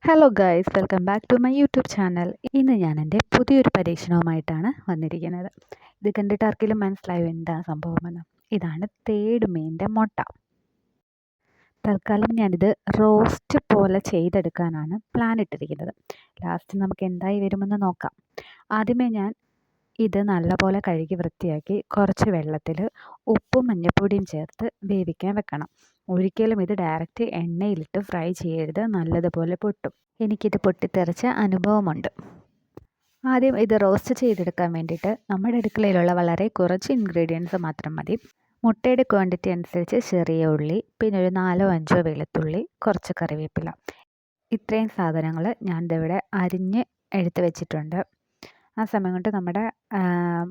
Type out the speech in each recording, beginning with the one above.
Hello guys, welcome back to my YouTube channel. ഇന്ന് ഞാൻ എൻ്റെ പുതിയൊരു പരീക്ഷണവുമായിട്ടാണ് വന്നിരിക്കുന്നത്. ഇത് കണ്ടിട്ട് ആർക്കെങ്കിലും മനസ്സിലായോ എന്താ സംഭവമെന്ന്? ഇതാണ് തേട് മീനിൻ്റെ മുട്ട. തൽക്കാലം ഞാനിത് റോസ്റ്റ് പോലെ ചെയ്തെടുക്കാനാണ് പ്ലാൻ ഇട്ടിരിക്കുന്നത്. ലാസ്റ്റ് നമുക്ക് എന്തായി വരുമെന്ന് നോക്കാം. ആദ്യമേ ഞാൻ ഇത് നല്ലപോലെ കഴുകി വൃത്തിയാക്കി കുറച്ച് വെള്ളത്തിൽ ഉപ്പും മഞ്ഞൾപ്പൊടിയും ചേർത്ത് വേവിക്കാൻ വെക്കണം. ഒരിക്കലും ഇത് ഡയറക്റ്റ് എണ്ണയിലിട്ട് ഫ്രൈ ചെയ്യരുത്, നല്ലതുപോലെ പൊട്ടും. എനിക്കിത് പൊട്ടിത്തെറിച്ച അനുഭവമുണ്ട്. ആദ്യം ഇത് റോസ്റ്റ് ചെയ്തെടുക്കാൻ വേണ്ടിയിട്ട് നമ്മുടെ അടുക്കളയിലുള്ള വളരെ കുറച്ച് ഇൻഗ്രീഡിയൻസ് മാത്രം മതി. മുട്ടയുടെ ക്വാണ്ടിറ്റി അനുസരിച്ച് ചെറിയ ഉള്ളി, പിന്നെ ഒരു 4-5 വെളുത്തുള്ളി, കുറച്ച് കറിവേപ്പില. ഇത്രയും സാധനങ്ങൾ ഞാൻ ഇതിവിടെ അരിഞ്ഞ് എടുത്ത് വെച്ചിട്ടുണ്ട്. ആ സമയം കൊണ്ട് നമ്മുടെ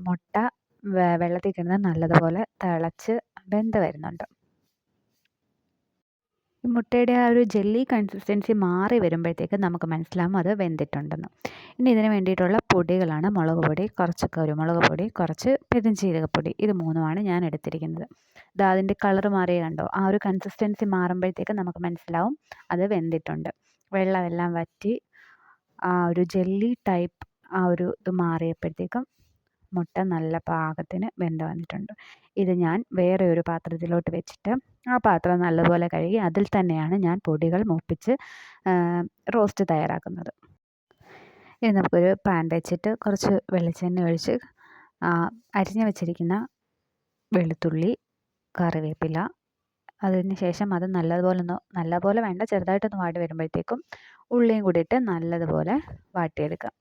മുട്ട വെള്ളത്തിൽ കിടന്ന് നല്ലതുപോലെ തിളച്ച് വെന്ത് വരുന്നുണ്ട്. ഈ മുട്ടയുടെ ആ ഒരു ജെല്ലി കൺസിസ്റ്റൻസി മാറി വരുമ്പോഴത്തേക്ക് നമുക്ക് മനസ്സിലാവും അത് വെന്തിട്ടുണ്ടെന്ന്. ഇനി ഇതിന് വേണ്ടിയിട്ടുള്ള പൊടികളാണ് മുളക് പൊടി, കുറച്ച് കുരുമുളക് പൊടി, കുറച്ച് പെരുംജീരകപ്പൊടി. ഇത് മൂന്നുമാണ് ഞാൻ എടുത്തിരിക്കുന്നത്. ഇതാ അതിൻ്റെ കളർ മാറിയ കണ്ടോ? ആ ഒരു കൺസിസ്റ്റൻസി മാറുമ്പോഴത്തേക്ക് നമുക്ക് മനസ്സിലാവും അത് വെന്തിട്ടുണ്ട്. വെള്ളമെല്ലാം വറ്റി ആ ഒരു ജെല്ലി ടൈപ്പ് ആ ഒരു ഇത് മാറിയപ്പോഴത്തേക്കും മുട്ട നല്ല പാകത്തിന് വെന്ത് വന്നിട്ടുണ്ട്. ഇത് ഞാൻ വേറെ ഒരു പാത്രത്തിലോട്ട് വെച്ചിട്ട് ആ പാത്രം നല്ലപോലെ കഴുകി അതിൽ തന്നെയാണ് ഞാൻ പൊടികൾ മൂപ്പിച്ച് റോസ്റ്റ് തയ്യാറാക്കുന്നത്. ഇനി നമുക്കൊരു പാൻ വെച്ചിട്ട് കുറച്ച് വെളിച്ചെണ്ണ ഒഴിച്ച് അരിഞ്ഞ് വെച്ചിരിക്കുന്ന വെളുത്തുള്ളി, കറിവേപ്പില, അതിന് ശേഷം അത് നല്ലപോലെ വേണ്ട, ചെറുതായിട്ടൊന്ന് വാടി വരുമ്പോഴത്തേക്കും ഉള്ളിയും കൂടി ഇട്ട് നല്ലതുപോലെ വാട്ടിയെടുക്കാം.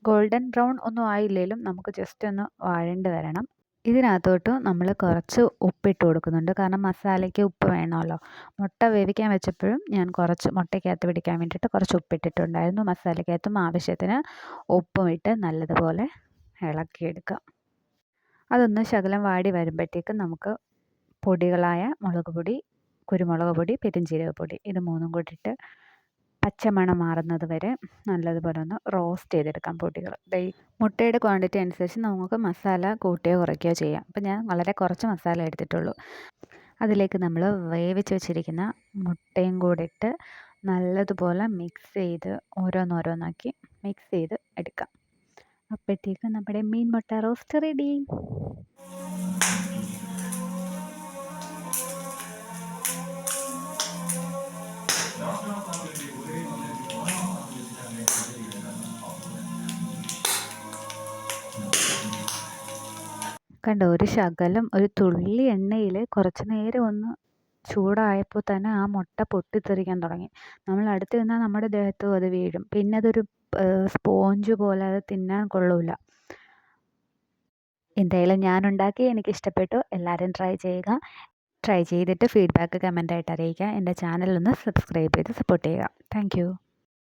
ഗോൾഡൻ ബ്രൗൺ ഒന്നും ആയില്ലെങ്കിലും നമുക്ക് ജസ്റ്റ് ഒന്ന് വഴണ്ട് വരണം. ഇതിനകത്തോട്ട് നമ്മൾ കുറച്ച് ഉപ്പിട്ട് കൊടുക്കുന്നുണ്ട്, കാരണം മസാലയ്ക്ക് ഉപ്പ് വേണമല്ലോ. മുട്ട വേവിക്കാൻ വെച്ചപ്പോഴും ഞാൻ കുറച്ച് മുട്ടയ്ക്കകത്ത് പിടിക്കാൻ വേണ്ടിയിട്ട് കുറച്ച് ഉപ്പിട്ടിട്ടുണ്ടായിരുന്നു. മസാലയ്ക്കകത്തും ആവശ്യത്തിന് ഉപ്പും ഇട്ട് നല്ലതുപോലെ ഇളക്കിയെടുക്കാം. അതൊന്ന് ശകലം വാടി വരുമ്പോഴത്തേക്കും നമുക്ക് പൊടികളായ മുളക് പൊടി, കുരുമുളക് പൊടി, പെരുംജീരകപ്പൊടി ഇത് മൂന്നും കൂടിയിട്ട് പച്ചമണം മാറുന്നത് വരെ നല്ലതുപോലെ ഒന്ന് റോസ്റ്റ് ചെയ്തെടുക്കാം പൊടികൾ. മുട്ടയുടെ ക്വാണ്ടിറ്റി അനുസരിച്ച് നമുക്ക് മസാല കൂട്ടുകയോ കുറയ്ക്കുകയോ ചെയ്യാം. അപ്പം ഞാൻ വളരെ കുറച്ച് മസാല എടുത്തിട്ടുള്ളൂ. അതിലേക്ക് നമ്മൾ വേവിച്ച് വെച്ചിരിക്കുന്ന മുട്ടയും കൂടി ഇട്ട് നല്ലതുപോലെ മിക്സ് ചെയ്ത് ഓരോന്നോരോന്നാക്കി മിക്സ് ചെയ്ത് എടുക്കാം. അപ്പോഴത്തേക്കും നമ്മുടെ മീൻ മുട്ട റോസ്റ്റ് റെഡി. കണ്ടോ, ഒരു ശകലം ഒരു തുള്ളി എണ്ണയിൽ കുറച്ച് നേരം ഒന്ന് ചൂടായപ്പോൾ തന്നെ ആ മുട്ട പൊട്ടിത്തെറിക്കാൻ തുടങ്ങി. നമ്മൾ അടുത്ത് നിന്നാൽ നമ്മുടെ ദേഹത്തും അത് വീഴും. പിന്നെ അതൊരു സ്പോഞ്ച് പോലെ, അത് തിന്നാൻ കൊള്ളൂല. എന്തായാലും ഞാനുണ്ടാക്കി, എനിക്കിഷ്ടപ്പെട്ടു. എല്ലാവരും ട്രൈ ചെയ്യുക. ട്രൈ ചെയ്തിട്ട് ഫീഡ്ബാക്ക് കമൻ്റായിട്ട് അറിയിക്കുക. എൻ്റെ ചാനലൊന്ന് സബ്സ്ക്രൈബ് ചെയ്ത് സപ്പോർട്ട് ചെയ്യുക. താങ്ക്